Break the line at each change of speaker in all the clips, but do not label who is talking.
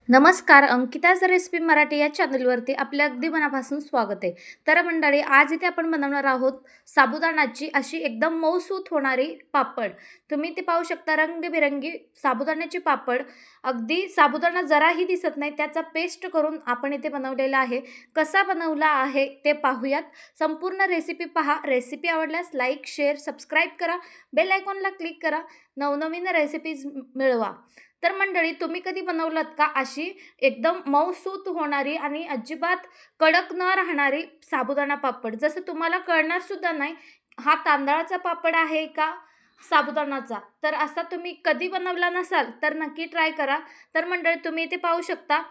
नमस्कार, अंकिताज रेसिपी मराठी या चॅनलवरती आपल्या अगदी मनापासून स्वागत आहे. तर मंडळी, आज इथे आपण बनवणार आहोत साबुदाण्याची अशी एकदम मऊसूत होणारी पापड. तुम्ही ते पाहू शकता, रंगबिरंगी साबुदाण्याची पापड. अगदी साबुदाणा जराही दिसत नाही, त्याचा पेस्ट करून आपण इथे बनवलेला आहे. कसा बनवला आहे ते पाहूयात. संपूर्ण रेसिपी पहा. रेसिपी आवडल्यास लाईक, शेअर, सबस्क्राईब करा. बेल आयकॉनला क्लिक करा. नवनवीन रेसिपीज मिळवा. तर मंडळी, तुम्ही कधी बनवलात का अशी एकदम मऊसूत होणारी आणि अजिबात कडक न राहणारी साबुदाणा पापड? जसं तुम्हाला कळणार सुद्धा नाही हा तांदळाचा पापड आहे का साबुदाणाचा. तर असा तुम्ही कधी बनवला नसाल तर नक्की ट्राय करा. तर मंडळी, तुम्ही इथे पाहू शकता,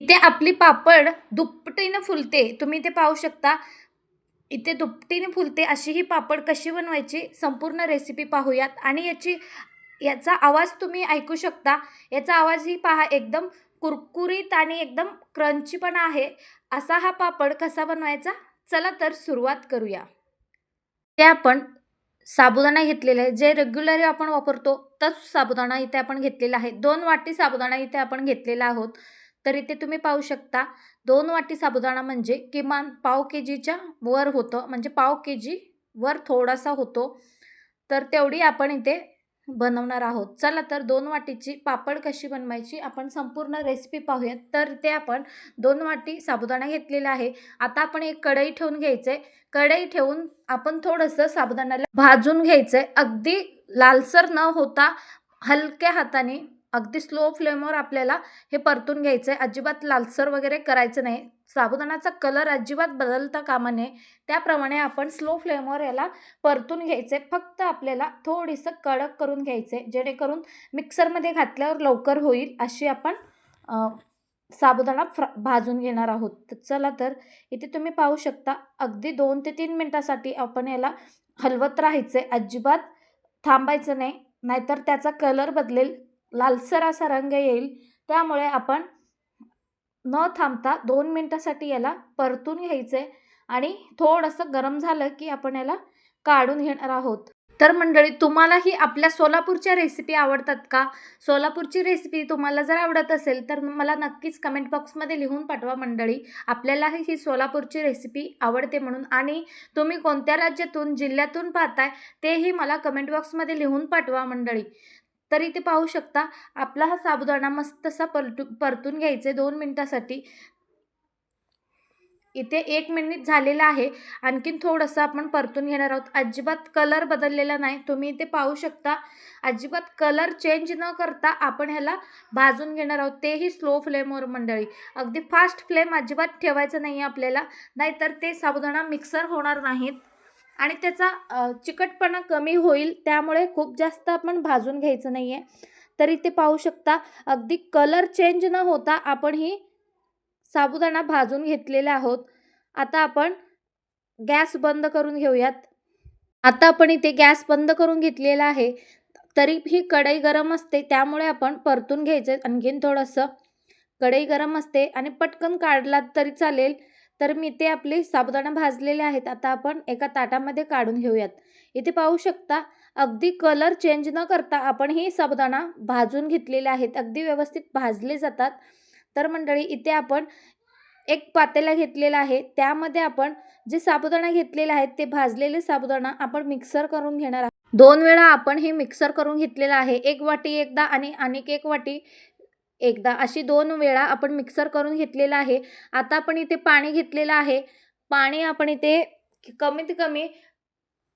इथे आपली पापड दुप्पटीनं फुलते. तुम्ही इथे पाहू शकता, इथे दुपटीने फुलते. अशी ही पापड कशी बनवायची संपूर्ण रेसिपी पाहूयात. आणि याचा आवाज तुम्ही ऐकू शकता. याचा आवाजही पहा, एकदम कुरकुरीत आणि एकदम क्रंची पण आहे. असा हा पापड कसा बनवायचा, चला तर सुरुवात करूया. ते आपण साबुदाणा घेतलेला आहे, जे रेग्युलरी आपण वापरतो तोच साबुदाणा इथे आपण घेतलेला आहे. 2 वाटी साबुदाणा इथे आपण घेतलेला आहोत. तर इथे तुम्ही पाहू शकता, 2 वाटी साबुदाणा म्हणजे किमान पाव केजीच्या वर होतं, म्हणजे पाव केजी वर थोडासा होतो. तर तेवढी आपण इथे बनवणार आहोत. चला तर 2 वाटीची पापड कशी बनवायची आपण संपूर्ण रेसिपी पाहूयात. तर ते आपण 2 वाटी साबुदाणा घेतलेला आहे. आता आपण एक कढई ठेवून घ्यायचंय. कढई ठेवून आपण थोडंसं साबुदाण्याला भाजून घ्यायचंय. अगदी लालसर न होता हलक्या हाताने अगदी स्लो फ्लेमवर आपल्याला हे परतून घ्यायचंय. अजिबात लालसर वगैरे करायचं नाही. साबुदाण्याचा कलर अजिबात बदलता कामा नये. त्याप्रमाणे आपण स्लो फ्लेमवर याला परतून घ्यायचे. फक्त आपल्याला थोडीसं कडक करून घ्यायचे, जेणेकरून मिक्सरमध्ये घातल्यावर लवकर होईल अशी आपण साबुदाणा भाजून घेणार आहोत. तर चला तर इथे तुम्ही पाहू शकता, अगदी 2 ते 3 मिनिटासाठी आपण याला हलवत राहायचे. अजिबात थांबायचं नाही, नाहीतर त्याचा कलर बदलेल, लालसर असा रंग येईल. त्यामुळे आपण न थांबता 2 मिनिटासाठी याला परतून घ्यायचे आणि थोडंसं गरम झालं की आपण याला काढून घेणार आहोत. तर मंडळी, तुम्हालाही आपल्या सोलापूरच्या रेसिपी आवडतात का? सोलापूरची रेसिपी तुम्हाला जर आवडत असेल तर मला नक्कीच कमेंट बॉक्समध्ये लिहून पाठवा मंडळी. आपल्यालाही ही सोलापूरची रेसिपी आवडते म्हणून. आणि तुम्ही कोणत्या राज्यातून, जिल्ह्यातून पाहताय तेही मला कमेंट बॉक्समध्ये लिहून पाठवा मंडळी. तर इथे पाहू शकता, आपला हा साबुदाणा मस्त असा परतून घ्यायचे 2 मिनिटासाठी. इथे 1 मिनिट झालेला आहे. आणखीन थोडंसं आपण परतून घेणार आहोत. अजिबात कलर बदललेला नाही. तुम्ही इथे पाहू शकता, अजिबात कलर चेंज न करता आपण ह्याला भाजून घेणार आहोत, तेही स्लो फ्लेमवर मंडळी. अगदी फास्ट फ्लेम अजिबात ठेवायचं नाही आहे आपल्याला, नाहीतर ते साबुदाणा मिक्सर होणार नाहीत आणि त्याचा चिकटपणा कमी होईल. त्यामुळे खूप जास्त आपण भाजून घ्यायचं नाही आहे. तर इथे पाहू शकता, अगदी कलर चेंज न होता आपण ही साबुदाणा भाजून घेतलेले आहोत. आता आपण गॅस बंद करून घेऊयात. आता आपण इथे गॅस बंद करून घेतलेला आहे. तरी ही कढई गरम असते, त्यामुळे आपण परतून घ्यायचं आणखीन थोडंसं. कढई गरम असते आणि पटकन काढलात तरी चालेल. तर मी ते आपले साबुदाणा भाजलेले आहेत. आता आपण एका ताटामध्ये काढून घेऊयात. इथे पाहू शकता, अगदी कलर चेंज न करता आपण ही साबुदाणा भाजून घेतलेले आहेत. अगदी व्यवस्थित भाजले जातात. तर मंडळी, इथे आपण एक पातेला घेतलेला आहे. त्यामध्ये आपण जे साबुदाणा घेतलेले आहेत ते भाजलेले साबुदाणा आपण मिक्सर करून घेणार आहोत. 2 वेळा आपण हे मिक्सर करून घेतलेलं आहे. 1 वाटी एकदा आणि आणिक 1 वाटी एकदा, अशी 2 वेळा आपण मिक्सर करून घेतलेलं आहे. आता आपण इथे पाणी घेतलेलं आहे. पाणी आपण इथे कमीत कमी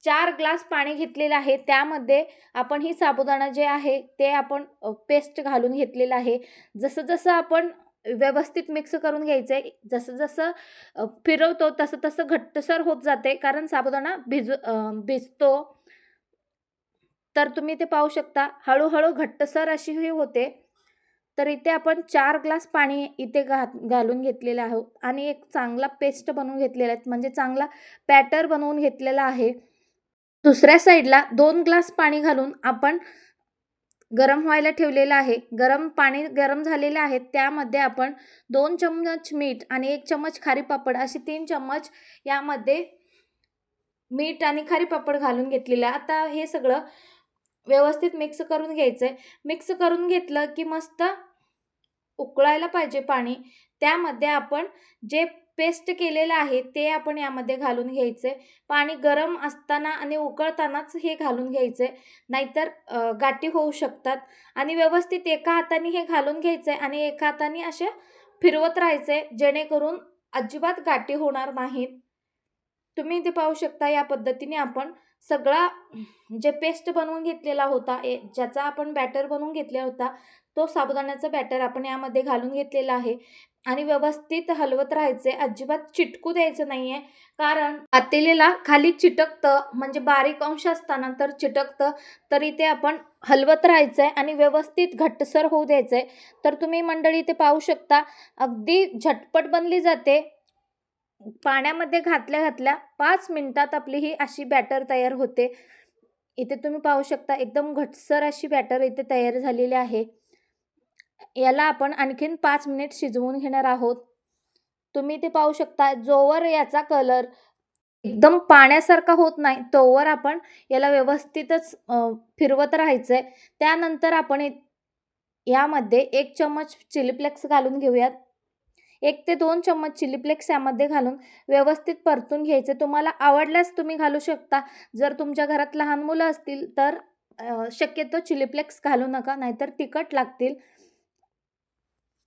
4 ग्लास पाणी घेतलेलं आहे. त्यामध्ये आपण ही साबुदाणा जे आहे ते आपण पेस्ट घालून घेतलेलं आहे. जसं आपण व्यवस्थित मिक्स करून घ्यायचं आहे. जसं फिरवतो तसं घट्टसर होत जाते, कारण साबुदाणा भिजतो. तर तुम्ही ते पाहू शकता, हळूहळू घट्टसर अशी ही होते. तर इथे आपण 4 ग्लास पाणी इथे घालून घेतलेलं आहोत आणि एक चांगला पेस्ट बनवून घेतलेला आहे, म्हणजे चांगला बॅटर बनवून घेतलेला आहे. दुसऱ्या साईडला 2 ग्लास पाणी घालून आपण गरम व्हायला ठेवलेलं आहे. पाणी गरम झालेलं आहे. त्यामध्ये आपण 2 चम्मच मीठ आणि 1 चम्मच खारी पापड, असे 3 चम्मच यामध्ये मीठ आणि खारी पापड घालून घेतलेलं आहे. आता हे सगळं व्यवस्थित मिक्स करून घ्यायचं आहे. मिक्स करून घेतलं की मस्त उकळायला पाहिजे पाणी, त्यामध्ये आपण जे पेस्ट केलेलं आहे ते आपण यामध्ये घालून घ्यायचे. पाणी गरम असताना आणि उकळतानाच हे घालून घ्यायचे, नाहीतर गाठी होऊ शकतात. आणि व्यवस्थित एका हाताने हे घालून घ्यायचे आणि एका हाताने असे फिरवत राहायचे, जेणेकरून अजिबात गाठी होणार नाहीत. तुम्ही इथे पाहू शकता या पद्धतीने आपण सगळा जे पेस्ट बनवून घेतलेला होता, ज्याचा आपण बॅटर बनवून घेतला होता, तो साबुदाण्याचा बॅटर आपण यामध्ये घालून घेतलेला आहे आणि व्यवस्थित हलवत राहायचे. अजिबात चिटकू द्यायचं नाहीये, कारण पातेल्याला खाली चिटकतं, म्हणजे बारीक अंश असताना तर चिटकतं. तर इथे आपण हलवत राहायचंय आणि व्यवस्थित घट्टसर होऊ द्यायचंय. तर तुम्ही मंडळी इथे पाहू शकता, अगदी झटपट बनली जाते. पाण्यामध्ये घातल्या-घातल्या 5 मिनिटात आपली ही अशी बॅटर तयार होते. इथे तुम्ही पाहू शकता एकदम घट्टसर अशी बॅटर इथे तयार झालेली आहे. याला आपण आणखीन 5 मिनिट शिजवून घेणार आहोत. तुम्ही इथे पाहू शकता, जोवर याचा कलर एकदम पाण्यासारखा होत नाही, तोवर आपण याला व्यवस्थितच फिरवत राहायचंय. त्यानंतर आपण यामध्ये 1 चम्मच चिली फ्लेक्स घालून घेऊयात. 1 ते 2 चम्मच चिली फ्लेक्स यामध्ये घालून व्यवस्थित परतून घ्यायचे. तुम्हाला आवडल्यास तुम्ही घालू शकता. जर तुमच्या घरात लहान मुलं असतील तर शक्यतो चिली फ्लेक्स घालू नका, नाहीतर तिखट लागतील.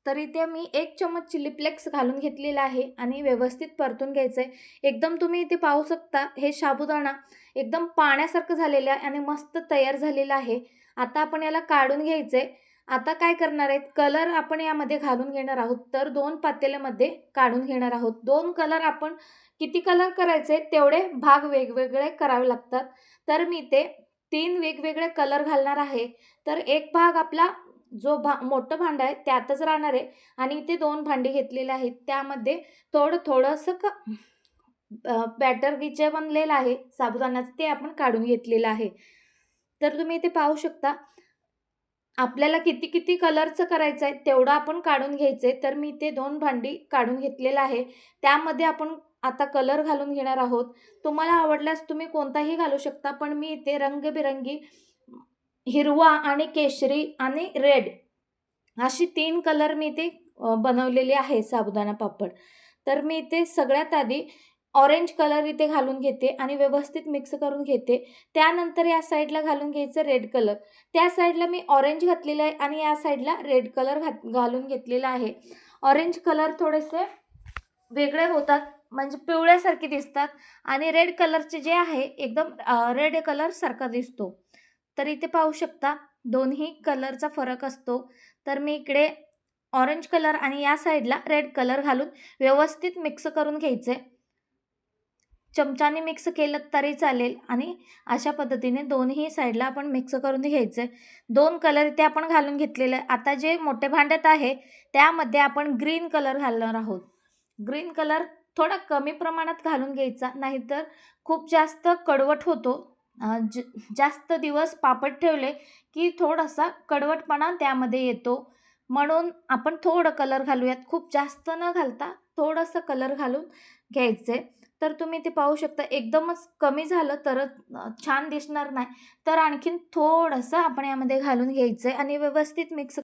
तर इथे मी 1 चम्मच चिली फ्लेक्स घालून घेतलेला आहे आणि व्यवस्थित परतून घ्यायचं आहे. एकदम तुम्ही इथे पाहू शकता, हे साबुदाणा एकदम पाण्यासारखं झालेलं आहे आणि मस्त तयार झालेला आहे. आता आपण याला काढून घ्यायचं आहे. आता काय करणार आहेत, कलर आपण यामध्ये घालून घेणार आहोत. तर 2 पातेल्यामध्ये काढून घेणार आहोत. 2 कलर आपण किती कलर करायचे तेवढे भाग वेगवेगळे करावे लागतात. तर मी इथे 3 वेगवेगळे कलर घालणार आहे. तर एक भाग आपला जो मोठं भांडं आहे त्यातच राहणार आहे आणि इथे 2 भांडी घेतलेली आहेत. त्यामध्ये थोडंसं बॅटर जे बनलेलं आहे साबुदाण्याचं, ते आपण काढून घेतलेलं आहे. तर तुम्ही इथे पाहू शकता, आपल्याला किती कलरचं करायचं आहे तेवढं आपण काढून घ्यायचं आहे. तर मी इथे 2 भांडी काढून घेतलेलं आहे. त्यामध्ये आपण आता कलर घालून घेणार आहोत. तुम्हाला आवडल्यास तुम्ही कोणताही घालू शकता, पण मी इथे रंगबिरंगी हिरवा आणि केशरी आणि रेड अशी 3 कलर मी इथे बनवलेले आहे साबुदाणा पापड. तर मी इथे सगळ्यात आधी ऑरेंज कलर इथे घालून घेते आणि व्यवस्थित मिक्स करून घेते. त्यानंतर या साईडला घालून घ्यायचं रेड कलर. त्या साईडला मी ऑरेंज घातलेलं आहे आणि या साईडला रेड कलर घालून घेतलेला आहे. ऑरेंज कलर थोडेसे वेगळे होतात, म्हणजे पिवळ्यासारखे दिसतात आणि रेड कलरचे जे आहे एकदम रेड कलरसारखा दिसतो. तर इथे पाहू शकता, दोन्ही कलरचा फरक असतो. तर मी इकडे ऑरेंज कलर आणि या साईडला रेड कलर घालून व्यवस्थित मिक्स करून घ्यायचे. चमच्याने मिक्स केलं तरी चालेल आणि अशा पद्धतीने दोन्ही साईडला आपण मिक्स करून घ्यायचे. 2 कलर इथे आपण घालून घेतलेले आहे. आता जे मोठे भांड्यात आहे त्यामध्ये आपण ग्रीन कलर घालणार आहोत. ग्रीन कलर थोडा कमी प्रमाणात घालून घ्यायचा, नाहीतर खूप जास्त कडवट होतो. जास्त दिवस पापड ठेवले की थोडासा कडवटपणा त्यामध्ये येतो, म्हणून आपण थोडं कलर घालूयात. खूप जास्त न घालता थोडंसं कलर घालून घ्यायचे. तर तुम्ही ते पाहू शकता, एकदमच कमी झालं तर छान दिसणार नाही. तर आणखीन थोडंसं आपण यामध्ये घालून घ्यायचं आहे आणि व्यवस्थित मिक्स